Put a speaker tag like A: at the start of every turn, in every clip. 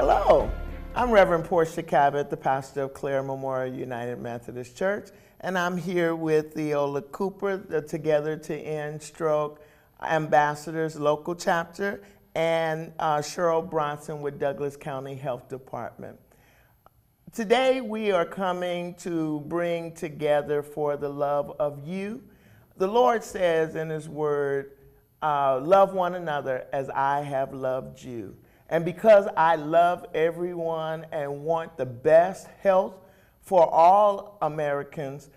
A: Hello, I'm Reverend Portia Cabot, the pastor of Clare Memorial United Methodist Church, and I'm here with Theola Cooper, the Together to End Stroke Ambassadors local chapter, and Cheryl Bronson with Douglas County Health Department. Today we are coming to bring together for the love of you. The Lord says in His Word, love one another as I have loved you. And because I love everyone and want the best health for all Americans,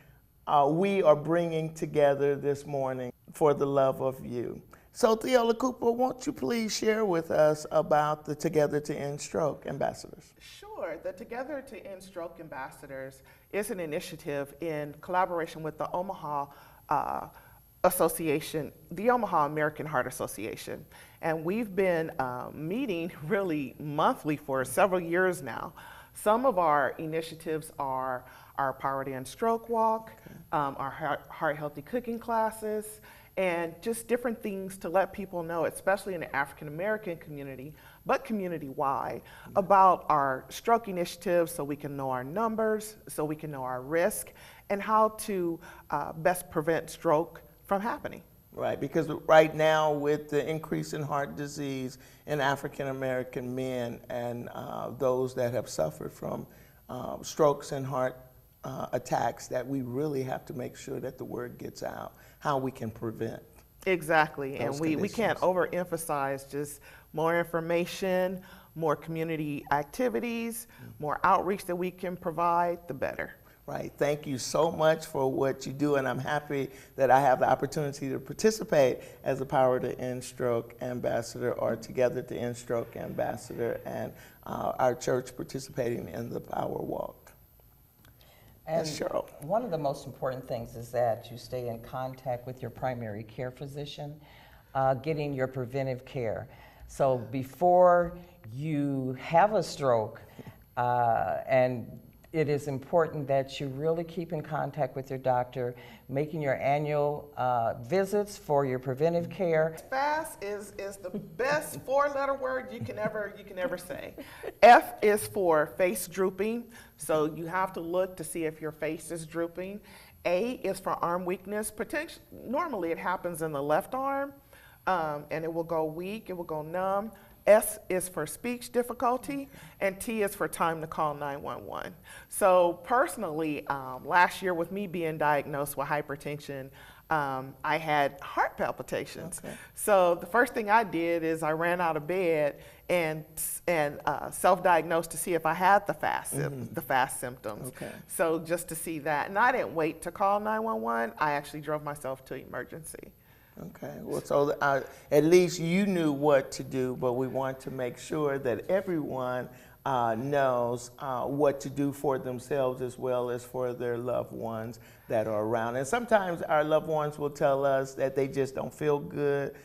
A: we are bringing together this morning for the love of you. So Theola Cooper, won't you please share with us about the Together to End Stroke Ambassadors?
B: Sure. The Together to End Stroke Ambassadors is an initiative in collaboration with the Omaha Association, the Omaha American Heart Association. And we've been meeting really monthly for several years now. Some of our initiatives are our Power to End Stroke Walk, our Heart Healthy Cooking classes, and just different things to let people know, especially in the African American community, but community-wide, about our stroke initiatives so we can know our numbers, so we can know our risk, and how to best prevent stroke from happening.
A: Right, because right now with the increase in heart disease in African American men and those that have suffered from strokes and heart attacks, that we really have to make sure that the word gets out, how we can prevent.
B: Exactly, and we can't overemphasize just more information, more community activities, more outreach that we can provide, the better.
A: Right. Thank you so much for what you do, and I'm happy that I have the opportunity to participate as a Power to End Stroke Ambassador or Together to End Stroke Ambassador, and our church participating in the Power Walk.
C: And
A: Yes, Cheryl.
C: one of the most important things is that you stay in contact with your primary care physician, getting your preventive care. So before you have a stroke, and it is important that you really keep in contact with your doctor, making your annual visits for your preventive care.
B: FAST is the best four-letter word you can ever say. F is for face drooping, so you have to look to see if your face is drooping. A is for arm weakness. Normally it happens in the left arm, and it will go weak, it will go numb. S is for speech difficulty, and T is for time to call 911. So personally, last year with me being diagnosed with hypertension, I had heart palpitations. Okay. So the first thing I did is I ran out of bed and self-diagnosed to see if I had the fast symptoms. Okay. So just to see that, and I didn't wait to call 911. I actually drove myself to emergency.
A: Okay, well, so at least you knew what to do, but we want to make sure that everyone knows what to do for themselves as well as for their loved ones that are around. And sometimes our loved ones will tell us that they just don't feel good.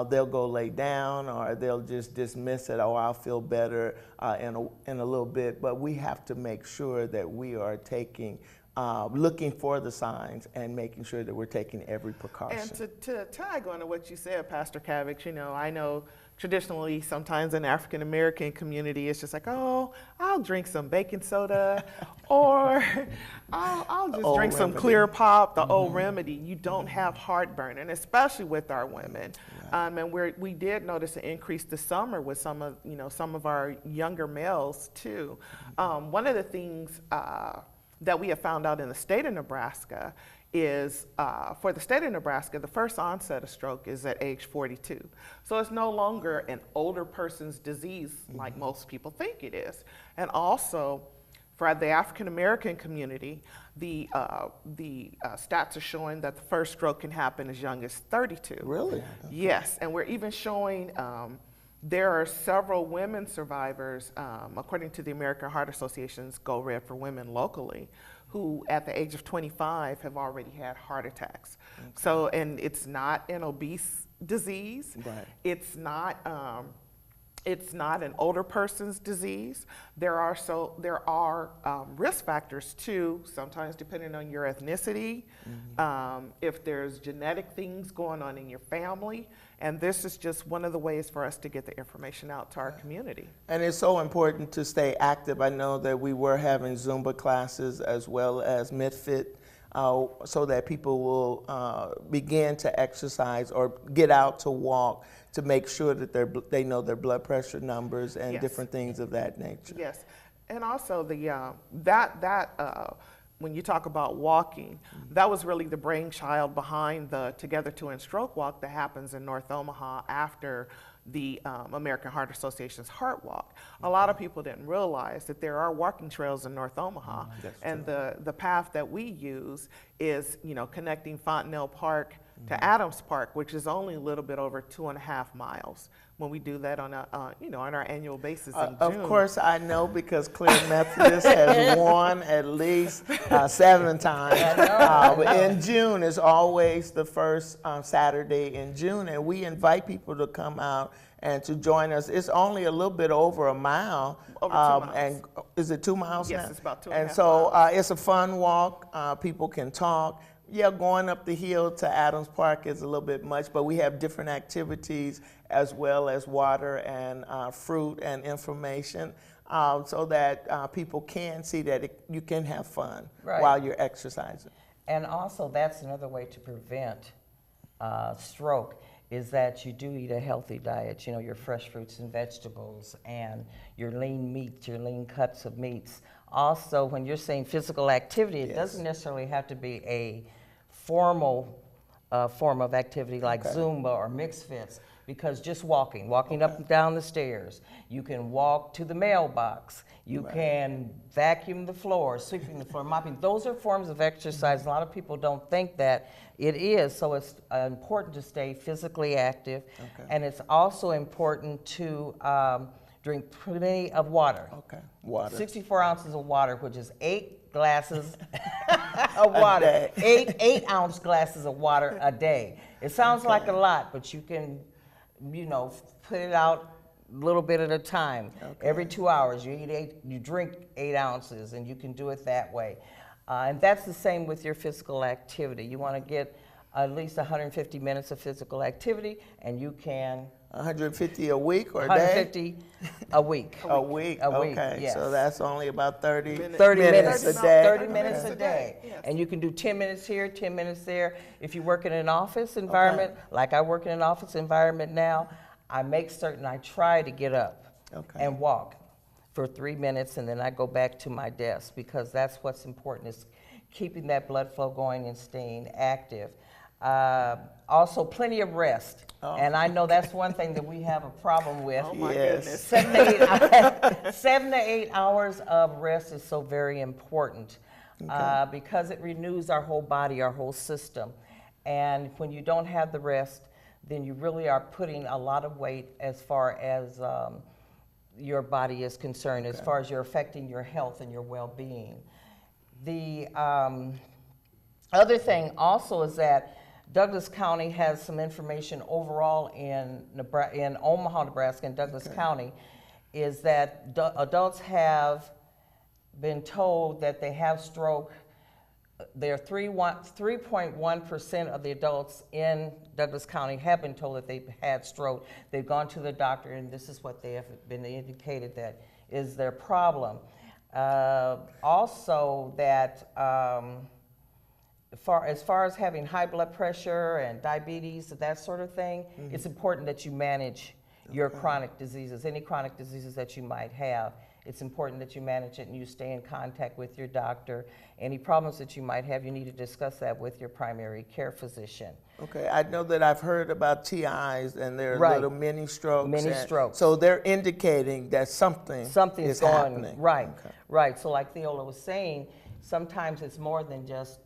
A: They'll go lay down, or they'll just dismiss it. Oh, I'll feel better in a little bit. But we have to make sure that we are looking for the signs and making sure that we're taking every precaution.
B: And to tag on to what you said, Pastor Kavik, I know traditionally sometimes in the African American community it's just like, oh, I'll drink some baking soda, or I'll just drink some Clear Pop, the old remedy. You don't have heartburn, and especially with our women. Right. And we did notice an increase this summer with some of our younger males too. One of the things that we have found out in the state of Nebraska is, for the state of Nebraska, the first onset of stroke is at age 42. So it's no longer an older person's disease like most people think it is. And also, for the African American community, the stats are showing that the first stroke can happen as young as 32.
A: Really? Okay.
B: Yes, and we're even showing there are several women survivors, according to the American Heart Association's Go Red for Women locally, who at the age of 25 have already had heart attacks. Okay. So, and it's not an obese disease. Right. It's not It's not an older person's disease. There are risk factors too, sometimes depending on your ethnicity, if there's genetic things going on in your family, and this is just one of the ways for us to get the information out to our community.
A: And it's so important to stay active. I know that we were having Zumba classes as well as MidFit, so that people will begin to exercise or get out to walk to make sure that they know their blood pressure numbers and
B: Yes.
A: different things of that nature.
B: Yes, and also when you talk about walking, that was really the brainchild behind the Together to End Stroke Walk that happens in North Omaha after the American Heart Association's Heart Walk. A lot of people didn't realize that there are walking trails in North Omaha, and the path that we use is, connecting Fontenelle Park to Adams Park, which is only a little bit over 2.5 miles. When we do that on on our annual basis in June.
A: Of course, I know because Clare Methodist has won at least 7 times. But in June is always the first Saturday in June, and we invite people to come out and to join us. It's only a little bit over a mile.
B: Over 2 miles.
A: And is it 2 miles
B: Yes,
A: now?
B: it's about 2.5
A: And so
B: miles.
A: it's a fun walk. People can talk. Yeah, going up the hill to Adams Park is a little bit much, but we have different activities as well as water and fruit and information, so that people can see that you can have fun
C: Right.
A: while you're exercising.
C: And also, that's another way to prevent stroke, is that you do eat a healthy diet, your fresh fruits and vegetables and your lean meats, your lean cuts of meats. Also, when you're saying physical activity, it doesn't necessarily have to be a formal form of activity like Zumba or mixed fits, because just walking up and down the stairs, you can walk to the mailbox, you can vacuum the floor, sweeping the floor, mopping. Those are forms of exercise. A lot of people don't think that it is, so it's important to stay physically active, and it's also important to drink plenty of water.
A: Okay, water.
C: 64 ounces of water, which is 8 glasses of water.
A: day.
C: 8-ounce glasses of water a day. It sounds like a lot, but you can, put it out a little bit at a time. Every 2 hours, you drink 8 ounces, and you can do it that way. And that's the same with your physical activity. You want to get at least 150 minutes of physical activity, and you can
A: 150 a week or a day?
C: 150 a week.
A: A week,
C: A week,
A: okay.
C: yes.
A: So that's only about 30
C: 30
A: minutes
C: minutes
A: a day.
C: 30 minutes a
B: Okay.
C: day.
B: Yes.
C: And you can do 10 minutes here, 10 minutes there. If you work in an office environment, like I work in an office environment now, I make certain I try to get up and walk for 3 minutes, and then I go back to my desk, because that's what's important, is keeping that blood flow going and staying active. Also, plenty of rest. And I know that's one thing that we have a problem with.
B: Oh my
A: Yes.
B: goodness.
C: 7 to 8 hours of rest is so very important, because it renews our whole body, our whole system. And when you don't have the rest, then you really are putting a lot of weight as far as your body is concerned, as far as you're affecting your health and your well-being. The other thing also is that Douglas County has some information overall in Omaha, Nebraska, and Douglas County, is that adults have been told that they have stroke. There 3.1% of the adults in Douglas County have been told that they've had stroke. They've gone to the doctor, and this is what they have been indicated that is their problem. Also, that as far as having high blood pressure and diabetes, that sort of thing, it's important that you manage your chronic diseases, any chronic diseases that you might have. It's important that you manage it and you stay in contact with your doctor. Any problems that you might have, you need to discuss that with your primary care physician.
A: Okay, I know that I've heard about TIs and they're
C: Right.
A: little mini strokes.
C: Mini
A: and
C: strokes.
A: So they're indicating that something's
C: Something's going
A: happening.
C: right,
A: Okay.
C: right. So like Theola was saying, sometimes it's more than just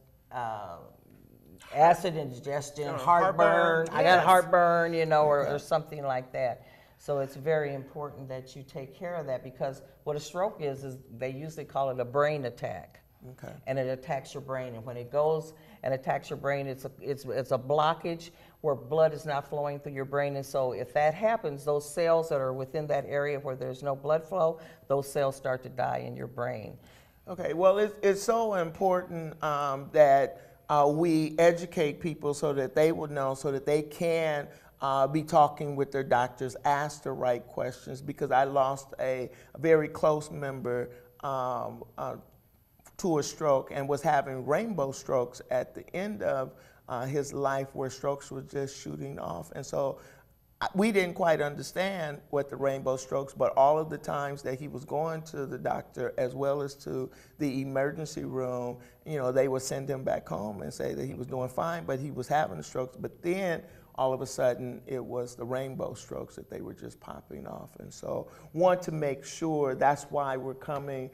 C: acid ingestion, heartburn. I got
B: yes.
C: heartburn, or something like that. So it's very important that you take care of that, because what a stroke is they usually call it a brain attack.
A: Okay.
C: And it attacks your brain. And when it goes and attacks your brain, it's a blockage where blood is not flowing through your brain. And so if that happens, those cells that are within that area where there's no blood flow, those cells start to die in your brain.
A: Okay, well, it's so important that we educate people so that they will know, so that they can be talking with their doctors, ask the right questions, because I lost a very close member to a stroke and was having rainbow strokes at the end of his life, where strokes were just shooting off. And so we didn't quite understand what the rainbow strokes, but all of the times that he was going to the doctor as well as to the emergency room, you know, they would send him back home and say that he was doing fine, but he was having the strokes. But then all of a sudden it was the rainbow strokes that they were just popping off. And so want to make sure, that's why we're coming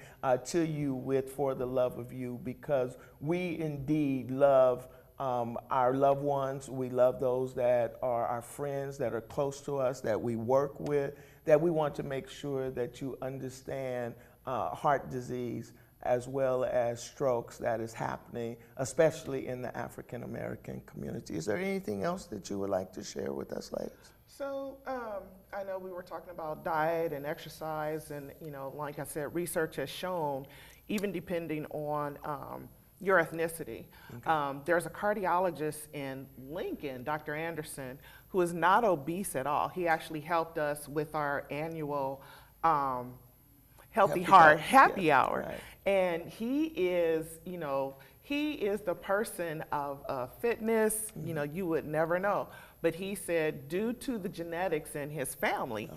A: to you with For the Love of You, because we indeed love our loved ones. We love those that are our friends, that are close to us, that we work with, that we want to make sure that you understand heart disease as well as strokes that is happening, especially in the African American community. Is there anything else that you would like to share with us, ladies?
B: So I know we were talking about diet and exercise, and you know, like I said, research has shown, even depending on your ethnicity. Okay. There's a cardiologist in Lincoln, Dr. Anderson, who is not obese at all. He actually helped us with our annual Healthy Heart Happy Hour. Right. And he is, you know, he is the person of fitness, you know, you would never know. But he said, due to the genetics in his family,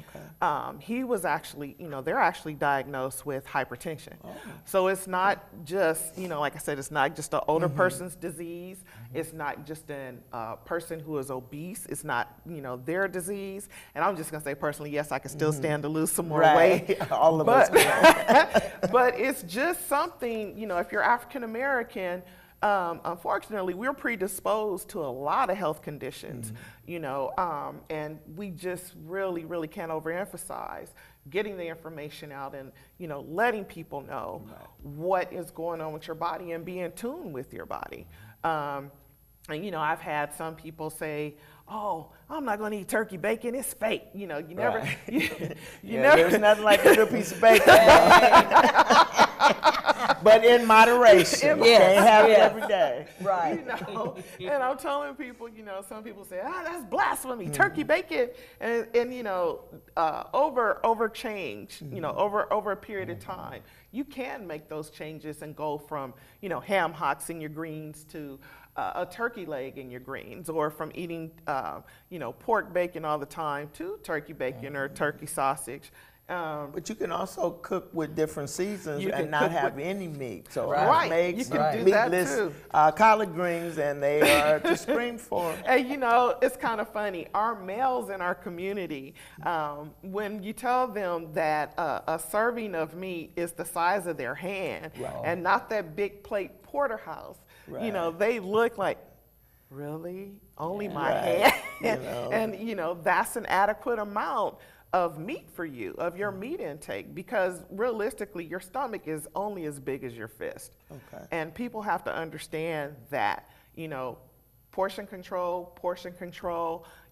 B: he was actually, you know, they're actually diagnosed with hypertension. Oh. So it's not just, you know, like I said, it's not just an older person's disease. It's not just a person who is obese. It's not, you know, their disease. And I'm just going to say personally, yes, I can still stand to lose some more weight.
A: All of us can.
B: But it's just something, you know, if you're African American, unfortunately, we're predisposed to a lot of health conditions, you know, and we just really, really can't overemphasize getting the information out and, you know, letting people know what is going on with your body and be in tune with your body. And, you know, I've had some people say, oh, I'm not going to eat turkey bacon, it's fake. You know, you never, you never.
A: There's nothing like a good piece of bacon. But in moderation. You can't have it every day.
C: Right.
B: You know, and I'm telling people, you know, some people say, that's blasphemy, turkey bacon. And you know, over change, you know, over a period of time, you can make those changes and go from, you know, ham hocks in your greens to a turkey leg in your greens, or from eating, you know, pork bacon all the time to turkey bacon or turkey sausage.
A: But you can also cook with different seasons and not have any meat. So
B: you can do that too.
A: Collard greens, and they are to scream for.
B: And you know, it's kind of funny. Our males in our community, when you tell them that a serving of meat is the size of their hand and not that big plate porterhouse, you know, they look like, really? Only my hand? You know. And you know, that's an adequate amount of meat for you, of your meat intake, because realistically your stomach is only as big as your fist. And people have to understand that, you know, portion control,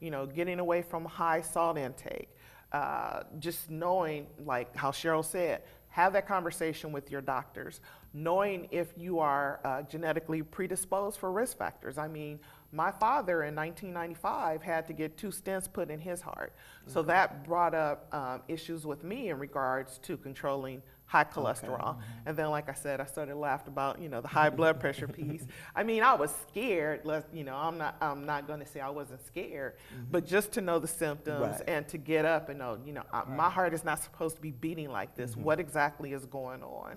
B: you know, getting away from high salt intake, just knowing, like how Cheryl said, have that conversation with your doctors, knowing if you are genetically predisposed for risk factors. I mean, my father in 1995 had to get 2 stents put in his heart. So that brought up issues with me in regards to controlling high cholesterol. And then, like I said, I started laughing about, you know, the high blood pressure piece. I mean, I was scared. You know, I'm not going to say I wasn't scared, but just to know the symptoms and to get up and know, you know, my heart is not supposed to be beating like this. What exactly is going on?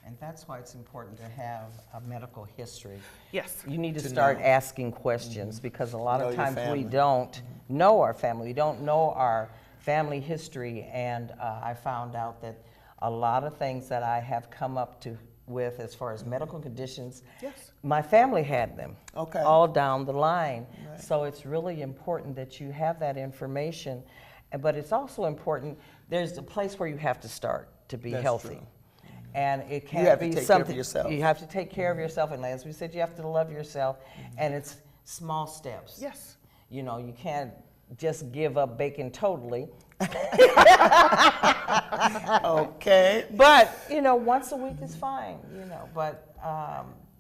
C: And that's why it's important to have a medical history.
B: Yes.
C: You need to start asking questions, because a lot of times we don't know our family. We don't know our family history. And I found out that a lot of things that I have come up with as far as medical conditions, my family had them all down the line. So it's really important that you have that information. But it's also important, there's a place where you have to start to be healthy. And it can't
A: have to
C: be
A: take care of
C: something
A: yourself.
C: you have to take care of yourself, and as we said, you have to love yourself, and it's small steps.
B: Yes.
C: You know, you can't just give up bacon totally.
A: Okay.
C: But, you know, once a week is fine, you know, but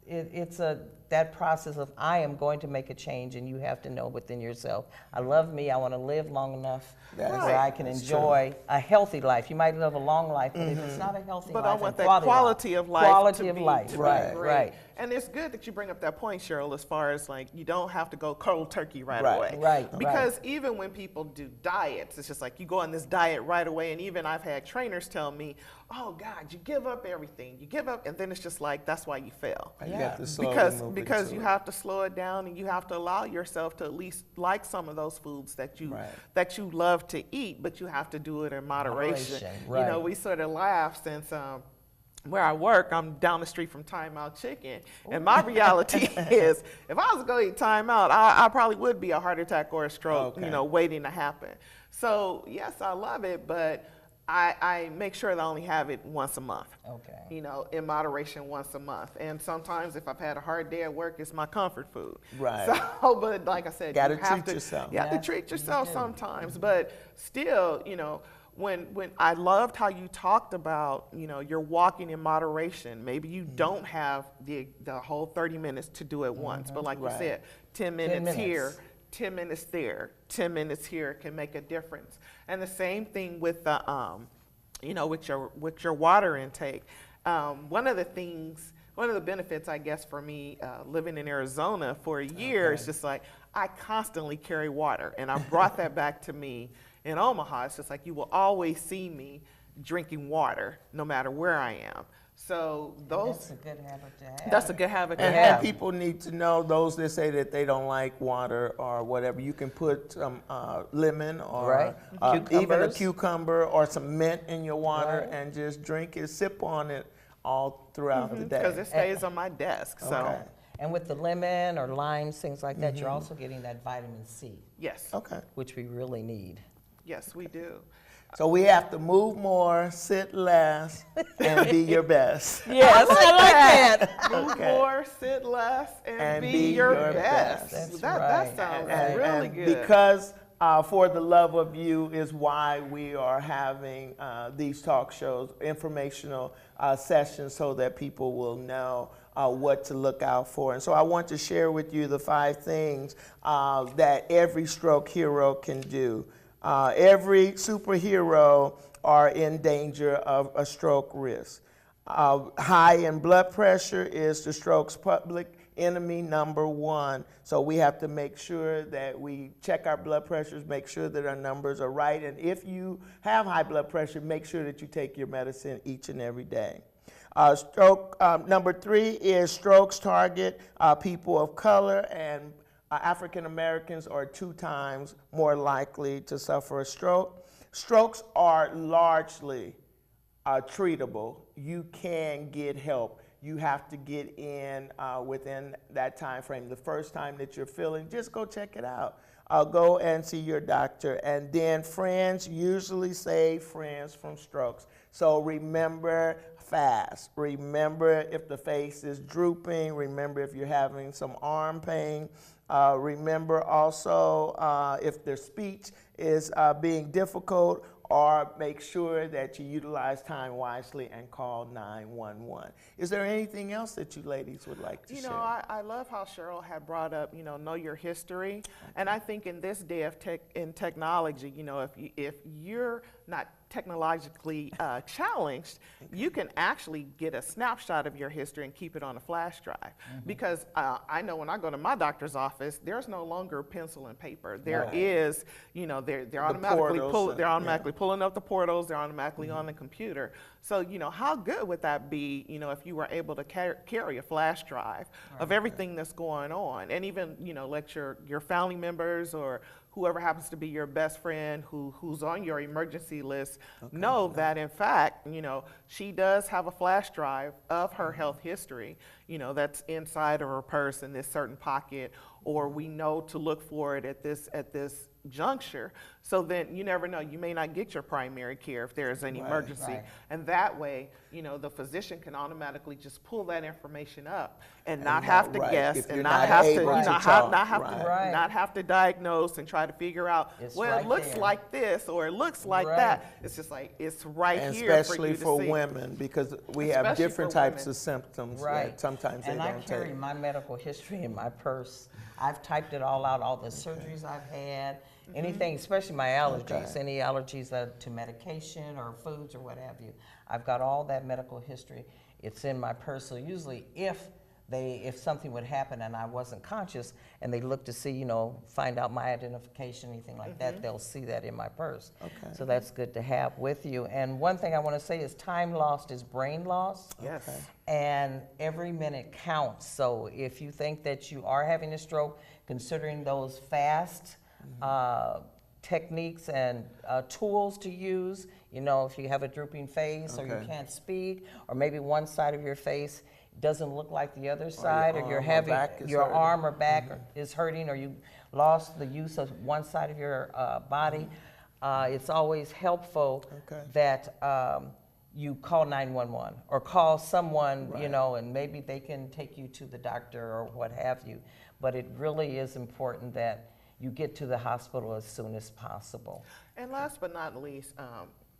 C: it's that process of I am going to make a change, and you have to know within yourself, I love me, I want to live long enough
A: That's
C: where I can
A: That's
C: enjoy a healthy life. You might live a long life, but if it's not a healthy
B: But
C: life,
B: I want
C: and
B: that quality of life.
C: quality
B: to
C: of
B: be,
C: life,
B: to be
C: right,
B: great.
C: right.
B: And it's good that you bring up that point, Cheryl, as far as like you don't have to go cold turkey right
A: Right,
B: away.
C: right.
B: Because even when people do diets, it's just like you go on this diet right away. And even I've had trainers tell me, oh God, you give up everything. You give up, and then it's just like, that's why you fail.
A: You
C: Yeah.
A: have to slowly move
B: Because
A: into
B: you
A: it.
B: have to slow it down, and you have to allow yourself to at least like some of those foods that you
A: Right.
B: that you love to eat, but you have to do it in moderation. You
C: right.
B: know, we sort of laugh since where I work, I'm down the street from Time Out Chicken, and my reality is, if I was to go eat Time Out, I probably would be a heart attack or a stroke,
A: Okay.
B: you know, waiting to happen. So yes, I love it, but I make sure that I only have it once a month.
C: Okay.
B: You know, in moderation once a month. And sometimes if I've had a hard day at work, it's my comfort food.
A: Right.
B: So, but like I said,
A: Gotta
B: you have
A: treat
B: to,
A: yourself.
B: You have to
C: Yes,
B: treat
C: you
B: yourself
C: do.
B: sometimes. But still, you know, when I loved how you talked about, you know, you're walking in moderation. Maybe you don't have the whole 30 minutes to do it once, but like
A: Right.
B: you said, 10 minutes,
C: minutes.
B: here, 10 minutes there, 10 minutes here can make a difference. And the same thing with the, you know, with your water intake. One of the benefits, I guess, for me living in Arizona for a year is just like I constantly carry water, and I brought that back to me in Omaha. It's just like you will always see me drinking water no matter where I am. So
C: That's a good habit to have.
B: that's a good habit to
A: And,
B: have.
A: and people need to know, those that say that they don't like water or whatever, you can put some lemon or
C: Right.
A: even a
C: Cucumbers.
A: cucumber or some mint in your water
C: Right.
A: and just drink it, sip on it all throughout the day.
B: Because it stays on my desk. So
A: Okay.
C: And with the lemon or limes, things like that, you're also getting that vitamin C,
B: yes,
A: Okay.
C: which we really need.
B: yes, we do.
A: So we have to move more, sit less, and be your best.
C: Yes, I like that.
B: Move
A: Okay.
B: more, sit less, and,
A: And
B: be your best.
C: That's
B: that
C: right.
B: sounds
A: And-
B: really
A: and
B: good.
A: Because For the Love of You is why we are having these talk shows, informational sessions, so that people will know what to look out for. And so I want to share with you the 5 things that every stroke hero can do. Every superhero are in danger of a stroke risk. High in blood pressure is the stroke's public enemy number 1. So we have to make sure that we check our blood pressures, make sure that our numbers are right. And if you have high blood pressure, make sure that you take your medicine each and every day. Stroke number 3 is strokes target people of color, and African Americans are 2 times more likely to suffer a stroke. Strokes are largely treatable. You can get help. You have to get in within that time frame. The first time that you're feeling, just go check it out. Go and see your doctor. And then friends usually save friends from strokes. So remember fast. Remember if the face is drooping. Remember if you're having some arm pain. Remember also if their speech is being difficult, or make sure that you utilize time wisely and call 911. Is there anything else that you ladies would like to
B: You
A: share?
B: know, I love how Cheryl had brought up, you know your history. And I think in this day of technology, you know, if you're not technologically challenged, you can actually get a snapshot of your history and keep it on a flash drive. Because I know when I go to my doctor's office, there's no longer pencil and paper. There is, you know, they're automatically
A: portals,
B: they're automatically pulling up the portals. They're automatically on the computer. So you know, how good would that be? You know, if you were able to carry a flash drive of everything that's going on, and even let your family members or whoever happens to be your best friend who's on your emergency list know that in fact, she does have a flash drive of her health history, that's inside of her purse in this certain pocket, or we know to look for it at this juncture. So then you never know, you may not get your primary care if there's any
A: Right.
B: emergency.
C: Right.
B: And that way, the physician can automatically just pull that information up and not
A: not-
B: have to
A: right,
B: guess
A: if
B: and
A: you're
B: not
A: not
B: have to,
A: able to
B: not
A: talk,
B: have
A: right.
B: to,
C: Right.
B: not have to diagnose and try to figure out,
C: It's
B: well,
C: right
B: it looks
C: there.
B: like this or it looks like
C: Right.
B: that. It's just like, it's right
A: And
B: here for
A: especially
B: you to
A: for
B: see.
A: women, because we have
B: Especially
A: different
B: for
A: types
B: women.
A: of symptoms
C: Right.
A: that sometimes
C: And
A: they
C: I
A: don't
C: carry
A: take.
C: my medical history in my purse. I've typed it all out, all the surgeries I've had, anything, especially my allergies,
A: Okay.
C: any allergies to medication or foods or what have you. I've got all that medical history. It's in my purse. So usually if something would happen and I wasn't conscious and they look to see, find out my identification, anything like that, they'll see that in my purse.
A: Okay.
C: So that's good to have with you. And one thing I want to say is time lost is brain loss.
B: Yes.
A: Okay.
C: And every minute counts. So if you think that you are having a stroke, considering those fast techniques and tools to use, if you have a drooping face or you
A: Okay.
C: can't speak, or maybe one side of your face doesn't look like the other side, or you're
A: arm or
C: having
A: back is
C: your
A: hurting.
C: arm or back is hurting, or you lost the use of one side of your body, it's always helpful
A: Okay.
C: that you call 911 or call someone,
A: Right.
C: and maybe they can take you to the doctor or what have you. But it really is important that you get to the hospital as soon as possible.
B: And last but not least,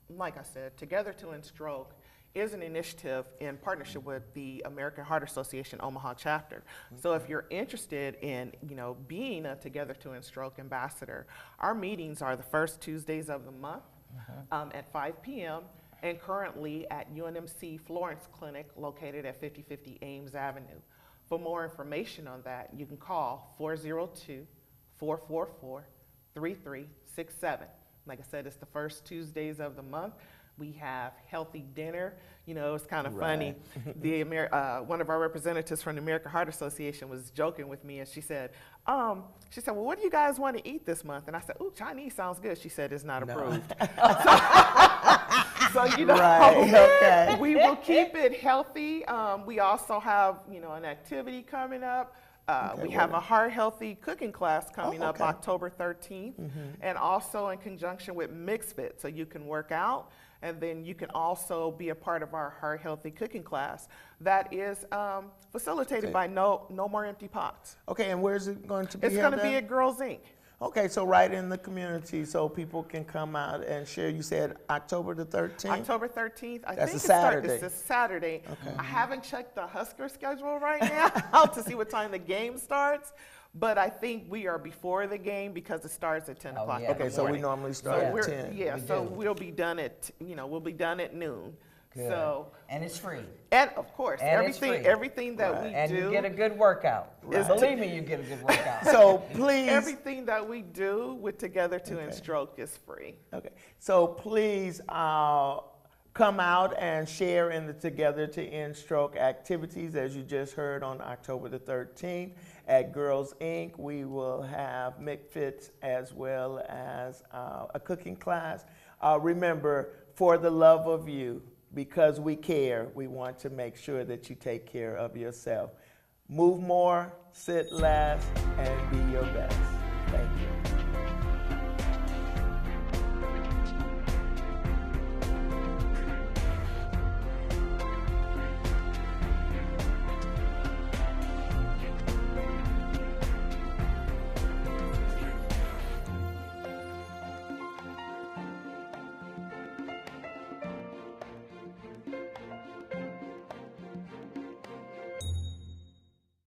B: like I said, Together to End Stroke is an initiative in partnership with the American Heart Association Omaha chapter. So if you're interested in, being a Together to End Stroke ambassador, our meetings are the first Tuesdays of the month at 5 p.m. and currently at UNMC Florence Clinic located at 5050 Ames Avenue. For more information on that, you can call 402-444-3367. Like I said, it's the first Tuesdays of the month. We have healthy dinner. It's kind of funny. One of our representatives from the American Heart Association was joking with me, and she said, well, what do you guys want to eat this month? And I said, ooh, Chinese sounds good. She said, it's not approved. So,
A: Right, okay.
B: we will keep it healthy. We also have, an activity coming up. We have a heart healthy cooking class coming up
A: okay.
B: October 13th, and also in conjunction with MixFit, so you can work out, and then you can also be a part of our heart healthy cooking class that is facilitated
A: Okay.
B: by No More Empty Pots.
A: Okay, and where's it going to be?
B: It's going to
A: held
B: be
A: at?
B: at Girls Inc.
A: Okay, so right in the community, so people can come out and share. You said October the 13th?
B: October 13th. I
A: That's
B: think
A: a Saturday.
B: It's a Saturday. I haven't checked the Husker schedule right now to see what time the game starts, but I think we are before the game because it starts at 10
C: Oh,
B: o'clock.
C: yeah.
B: in the
A: Okay, so we
B: morning.
A: normally start
B: So
A: at
B: we're-
A: 10.
B: Yeah,
C: We
B: so
C: do.
B: we'll be done at noon.
C: Good.
B: So,
C: And it's free.
B: and of course,
C: And it's free.
B: everything that we
C: And
B: do.
C: you get a good workout.
B: Is
C: Believe me, you get a good workout.
A: So please,
B: Everything that we do with Together to End
A: Okay.
B: Stroke is free.
A: okay, so please come out and share in the Together to End Stroke activities. As you just heard, on October the 13th at Girls Inc., we will have McFits as well as a cooking class. Remember, for the love of you, because we care, we want to make sure that you take care of yourself. Move more, sit less, and be your best. Thank you.